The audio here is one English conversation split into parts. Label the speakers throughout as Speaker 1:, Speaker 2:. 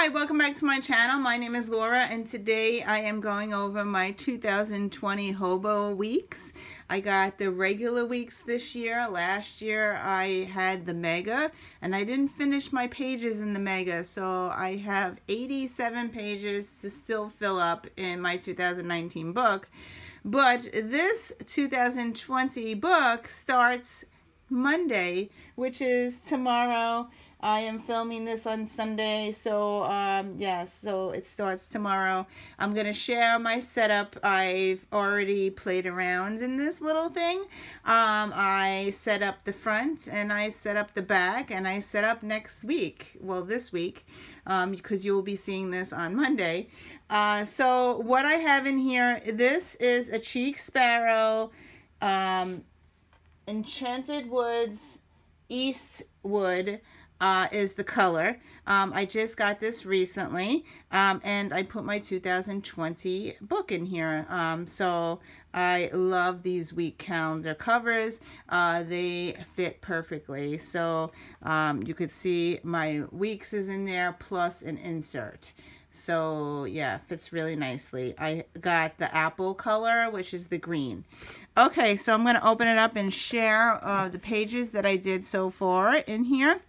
Speaker 1: Hi, welcome back to my channel. My name is Laura and today I am going over my 2020 Hobo Weeks. I got the regular weeks this year. Last year I had the Mega and I didn't finish my pages in the Mega, so I have 87 pages to still fill up in my 2019 book. But this 2020 book starts Monday, which is tomorrow. I am filming this on Sunday, so so it starts tomorrow. I'm going to share my setup. I've already played around in this little thing. I set up the front, and I set up the back, and I set up next week, well this week, because you'll be seeing this on Monday. So what I have in here, this is a Cheek Sparrow, Enchanted Woods, Eastwood, is the color. I just got this recently, and I put my 2020 book in here. So I love these week calendar covers. They fit perfectly. So you could see my weeks is in there plus an insert. So yeah, fits really nicely. I got the apple color, which is the green. Okay, so I'm going to open it up and share the pages that I did so far in here.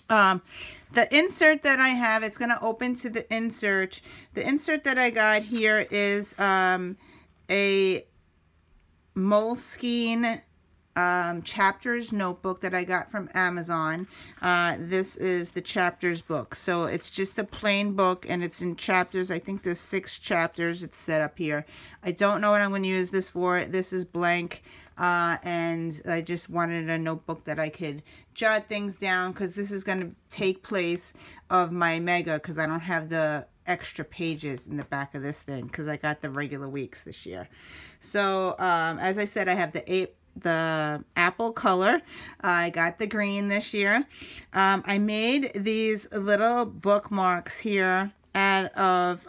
Speaker 1: The insert that I have, it's going to open to the insert. The insert that I got here is a Moleskine chapters notebook that I got from Amazon. This is the chapters book. So it's just a plain book and it's in chapters. I think there's 6 chapters. It's set up here. I don't know what I'm going to use this for. This is blank. And I just wanted a notebook that I could jot things down because this is going to take place of my Mega because I don't have the extra pages in the back of this thing because I got the regular weeks this year. So as I said, I have the apple color. I got the green this year. I made these little bookmarks here out of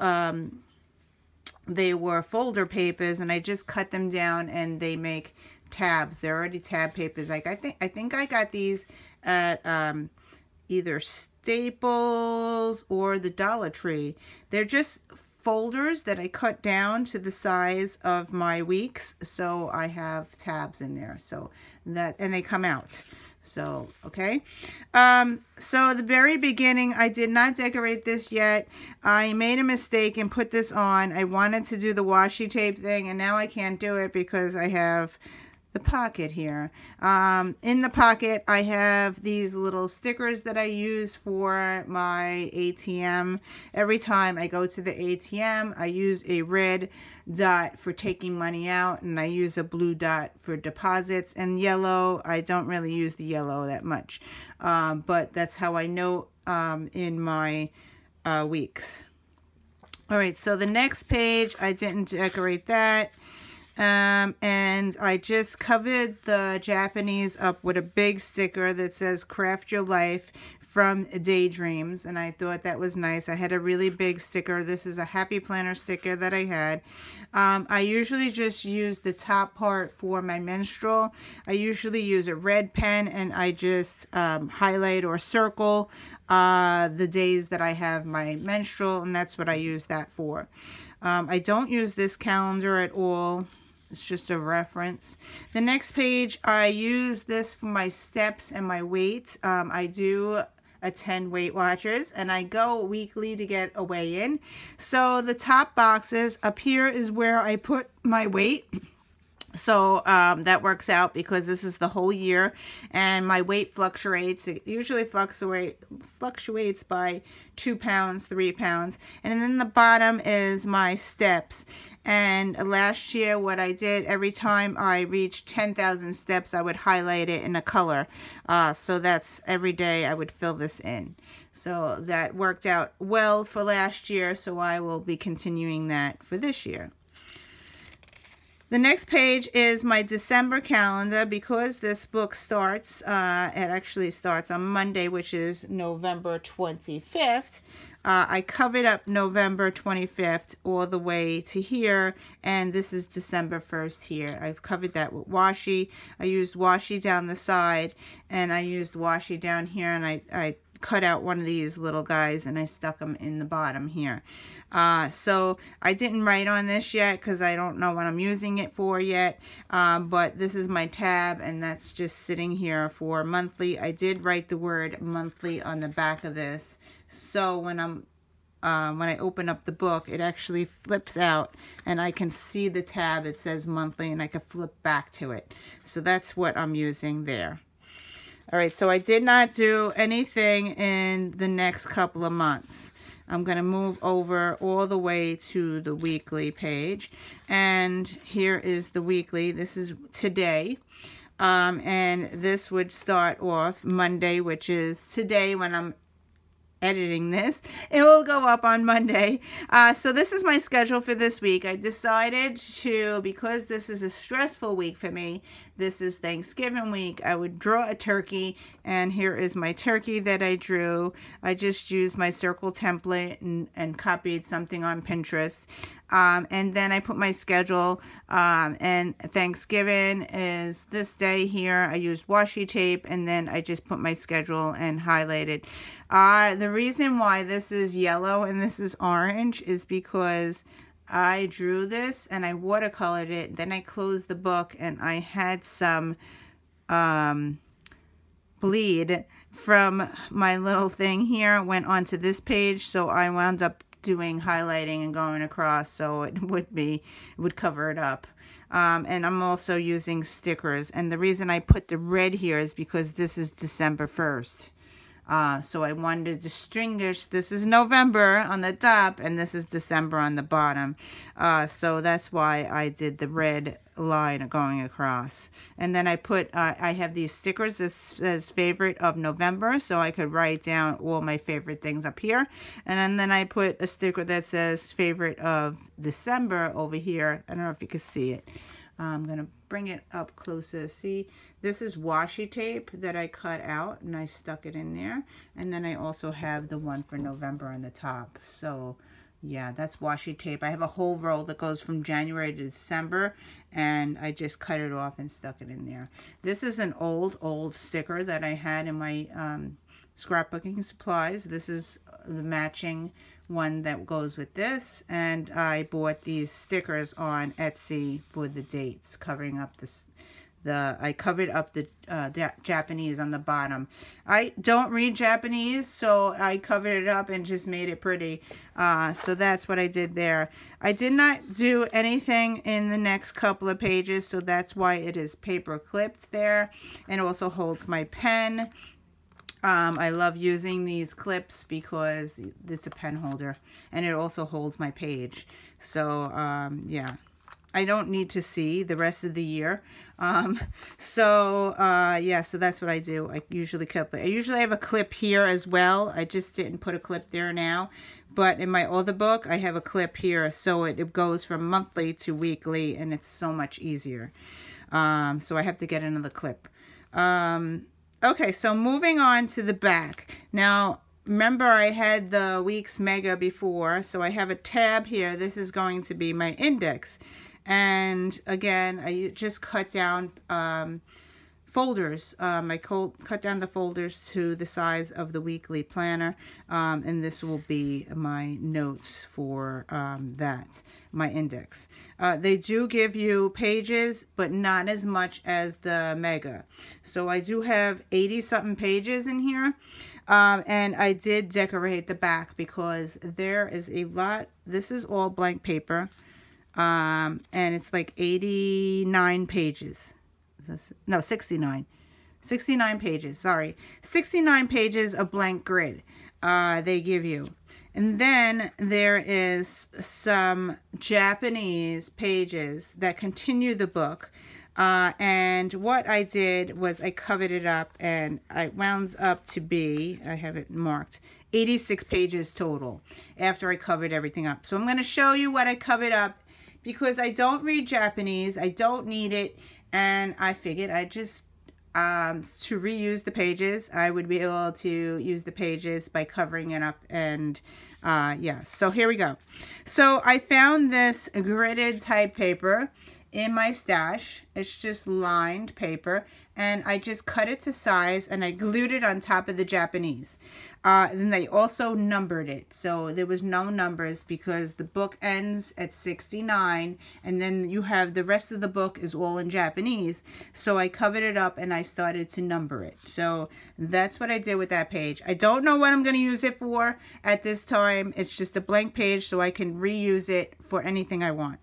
Speaker 1: they were folder papers, and I just cut them down and they make tabs. They're already tab papers. Like I think I got these at either Staples or the Dollar Tree. They're just folders that I cut down to the size of my weeks, so I have tabs in there. So that, and they come out. So okay, so the very beginning, I did not decorate this yet. I made a mistake and put this on. I wanted to do the washi tape thing, and now I can't do it because I have the pocket here. In the pocket, I have these little stickers that I use for my ATM. Every time I go to the ATM, I use a red dot for taking money out, and I use a blue dot for deposits, and yellow, I don't really use the yellow that much, but that's how I know in my weeks. All right, so the next page, I didn't decorate that. And I just covered the Japanese up with a big sticker that says Craft Your Life from Daydreams, and I thought that was nice. I had a really big sticker. This is a Happy Planner sticker that I had. I usually just use the top part for my menstrual. I usually use a red pen and I just highlight or circle the days that I have my menstrual, and that's what I use that for. I don't use this calendar at all. It's just a reference. The next page, I use this for my steps and my weight. I do attend Weight Watchers, and I go weekly to get a weigh-in. So the top boxes up here is where I put my weight. So that works out because this is the whole year, and my weight fluctuates. It usually fluctuates by 2 pounds, 3 pounds. And then the bottom is my steps. And last year, what I did, every time I reached 10,000 steps, I would highlight it in a color. So that's every day I would fill this in. So that worked out well for last year, so I will be continuing that for this year. The next page is my December calendar. Because this book starts, it actually starts on Monday, which is November 25th. I covered up November 25th all the way to here, and this is December 1st here. I've covered that with washi. I used washi down the side, and I used washi down here, and I cut out one of these little guys and I stuck them in the bottom here. So I didn't write on this yet because I don't know what I'm using it for yet. But this is my tab, and that's just sitting here for monthly. I did write the word monthly on the back of this. So when I open up the book, it actually flips out and I can see the tab. It says monthly and I can flip back to it. So that's what I'm using there. All right, so I did not do anything in the next couple of months. I'm going to move over all the way to the weekly page. And here is the weekly. This is today. And this would start off Monday, which is today when I'm editing this. It will go up on Monday. So this is my schedule for this week. I decided to, because this is a stressful week for me, this is Thanksgiving week, I would draw a turkey, and here is my turkey that I drew. I just used my circle template and copied something on Pinterest. And then I put my schedule, and Thanksgiving is this day here. I used washi tape, and then I just put my schedule and highlighted. The reason why this is yellow and this is orange is because I drew this and I watercolored it. Then I closed the book and I had some bleed from my little thing here went onto this page. So I wound up doing highlighting and going across so it would cover it up. And I'm also using stickers. And the reason I put the red here is because this is December 1st. So I wanted to distinguish, this is November on the top and this is December on the bottom. So that's why I did the red line going across. And then I put, I have these stickers that says favorite of November, so I could write down all my favorite things up here. And then I put a sticker that says favorite of December over here. I don't know if you can see it. I'm going to bring it up closer. See, this is washi tape that I cut out and I stuck it in there. And then I also have the one for November on the top. So yeah, that's washi tape. I have a whole roll that goes from January to December, and I just cut it off and stuck it in there. This is an old sticker that I had in my scrapbooking supplies. This is the matching one that goes with this, and I bought these stickers on Etsy for the dates, covering up this. I covered up the Japanese on the bottom. I don't read Japanese, so I covered it up and just made it pretty. So that's what I did there. I did not do anything in the next couple of pages, so that's why it is paper clipped there, and also holds my pen. I love using these clips because it's a pen holder, and it also holds my page. So yeah, I don't need to see the rest of the year. Yeah, so that's what I do. I usually clip it. I usually have a clip here as well. I just didn't put a clip there now. But in my other book, I have a clip here, so it goes from monthly to weekly, and it's so much easier. So I have to get another clip. Okay, so moving on to the back. Now, remember I had the Weeks Mega before, so I have a tab here. This is going to be my index. And again, I just cut down folders. I cut down the folders to the size of the weekly planner. And this will be my notes for my index. They do give you pages, but not as much as the Mega. So I do have 80-something pages in here. And I did decorate the back because there is a lot. This is all blank paper. And it's like 89 pages. No, 69. 69 pages, sorry. 69 pages of blank grid they give you. And then there is some Japanese pages that continue the book. And what I did was I covered it up, and it wound up to be, I have it marked, 86 pages total after I covered everything up. So I'm going to show you what I covered up because I don't read Japanese. I don't need it. And I figured I just, to reuse the pages, I would be able to use the pages by covering it up. And yeah, so here we go. So I found this gridded type paper. in my stash. It's just lined paper, and I just cut it to size and I glued it on top of the Japanese. And they also numbered it, so there was no numbers because the book ends at 69, and then you have the rest of the book is all in Japanese. So I covered it up and I started to number it. So that's what I did with that page. I don't know what I'm going to use it for at this time. It's just a blank page, so I can reuse it for anything I want.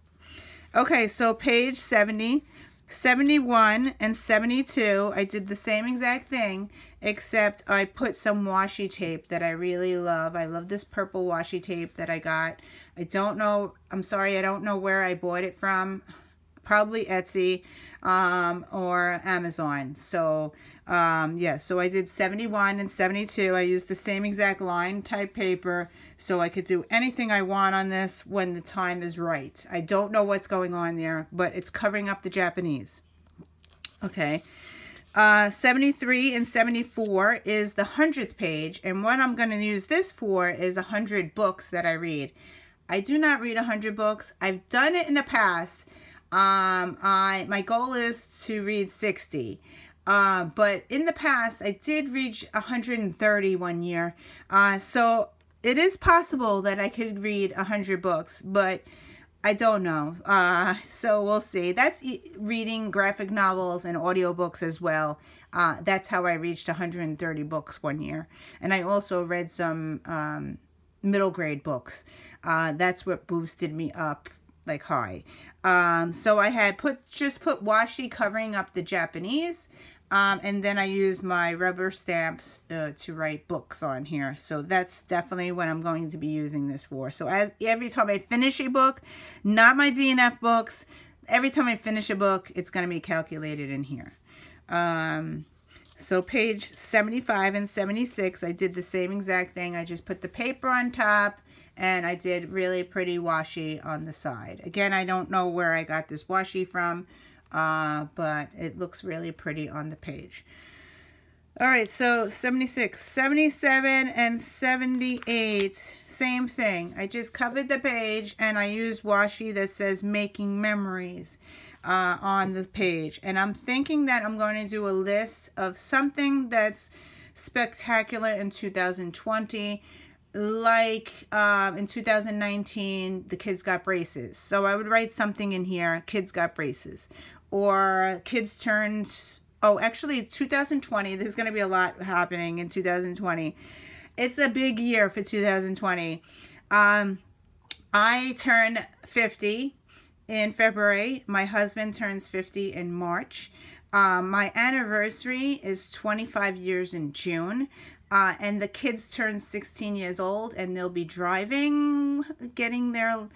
Speaker 1: Okay, so page 70, 71, and 72, I did the same exact thing, except I put some washi tape that I really love. I love this purple washi tape that I got. I don't know, I'm sorry, I don't know where I bought it from. Probably Etsy or Amazon. So yeah, so I did 71 and 72. I used the same exact line type paper, so I could do anything I want on this when the time is right. I don't know what's going on there, but it's covering up the Japanese. Okay. 73 and 74 is the 100th page, and what I'm going to use this for is 100 books that I read. I do not read 100 books. I've done it in the past. My goal is to read 60. But in the past, I did reach 130 one year. So it is possible that I could read 100 books, but I don't know. So we'll see. That's reading graphic novels and audiobooks as well. That's how I reached 130 books one year. And I also read some middle grade books. That's what boosted me up like high. So I had just put washi covering up the Japanese, and then I used my rubber stamps to write books on here. So that's definitely what I'm going to be using this for. So every time I finish a book, not my DNF books, every time I finish a book, it's going to be calculated in here. So page 75 and 76, I did the same exact thing. I just put the paper on top, and I did really pretty washi on the side. Again, I don't know where I got this washi from, but it looks really pretty on the page. All right, so 76, 77, and 78, same thing. I just covered the page, and I used washi that says Making Memories on the page. And I'm thinking that I'm going to do a list of something that's spectacular in 2020. Like in 2019, the kids got braces. So I would write something in here, kids got braces. Or kids turned, oh, actually 2020, there's going to be a lot happening in 2020. It's a big year for 2020. I turn 50 in February. My husband turns 50 in March. My anniversary is 25 years in June. And the kids turn 16 years old, and they'll be driving, getting their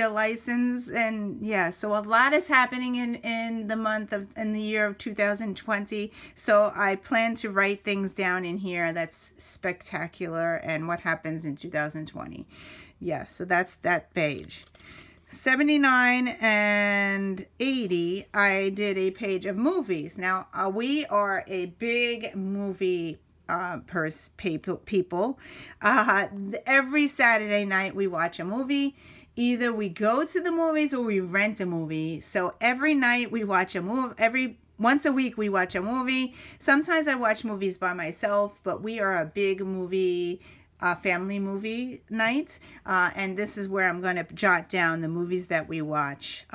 Speaker 1: license. And yeah, so a lot is happening in the year of 2020. So I plan to write things down in here that's spectacular and what happens in 2020. Yeah, so that's that page. 79 and 80, I did a page of movies. Now, we are a big movie people. Every Saturday night we watch a movie. Either we go to the movies or we rent a movie. So every night we watch a movie. Once a week we watch a movie. Sometimes I watch movies by myself, but we are a big movie family movie night, and this is where I'm going to jot down the movies that we watch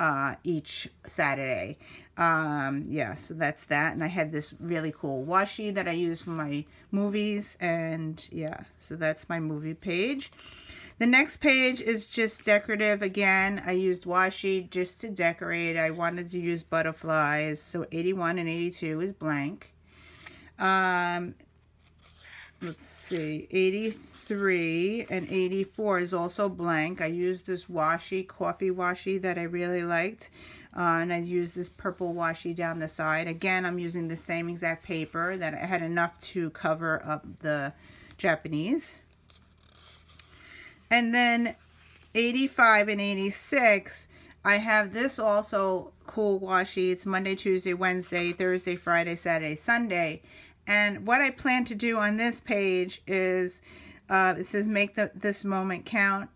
Speaker 1: each Saturday. Yeah, so that's that. And I had this really cool washi that I use for my movies, and yeah, so that's my movie page. The next page is just decorative. Again, I used washi just to decorate. I wanted to use butterflies, so 81 and 82 is blank. Let's see, 83 and 84 is also blank. I used this washi, coffee washi, that I really liked. And I used this purple washi down the side. Again, I'm using the same exact paper that I had enough to cover up the Japanese. And then 85 and 86, I have this also cool washi. It's Monday, Tuesday, Wednesday, Thursday, Friday, Saturday, Sunday. And what I plan to do on this page is, it says make this moment count.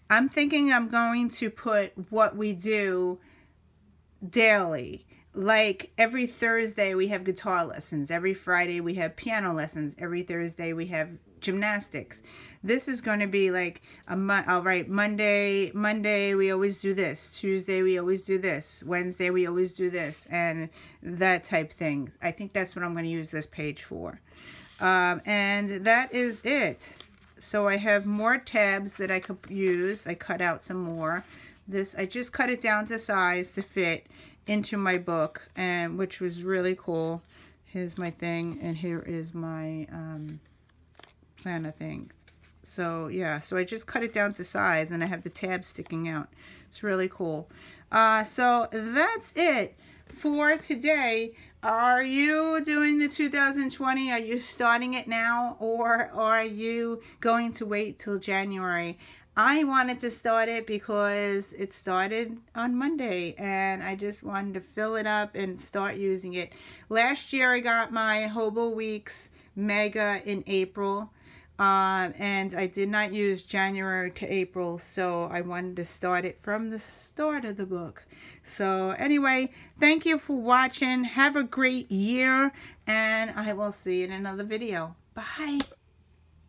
Speaker 1: I'm thinking I'm going to put what we do daily. Like every Thursday we have guitar lessons. Every Friday we have piano lessons. Every Thursday we have gymnastics. This is going to be like I'll write Monday we always do this. Tuesday we always do this. Wednesday we always do this, and that type thing. I think that's what I'm going to use this page for. And that is it. So I have more tabs that I could use. I cut out some more. This, I just cut it down to size to fit into my book, and which was really cool. Here's my thing, and here is my planner thing. So yeah, so I just cut it down to size, and I have the tabs sticking out. It's really cool. So that's it for today. Are you doing the 2020? Are you starting it now, or are you going to wait till January? I wanted to start it because it started on Monday, and I just wanted to fill it up and start using it. Last year I got my Hobo Weeks Mega in April, and I did not use January to April, so I wanted to start it from the start of the book. So anyway, thank you for watching. Have a great year, and I will see you in another video. Bye.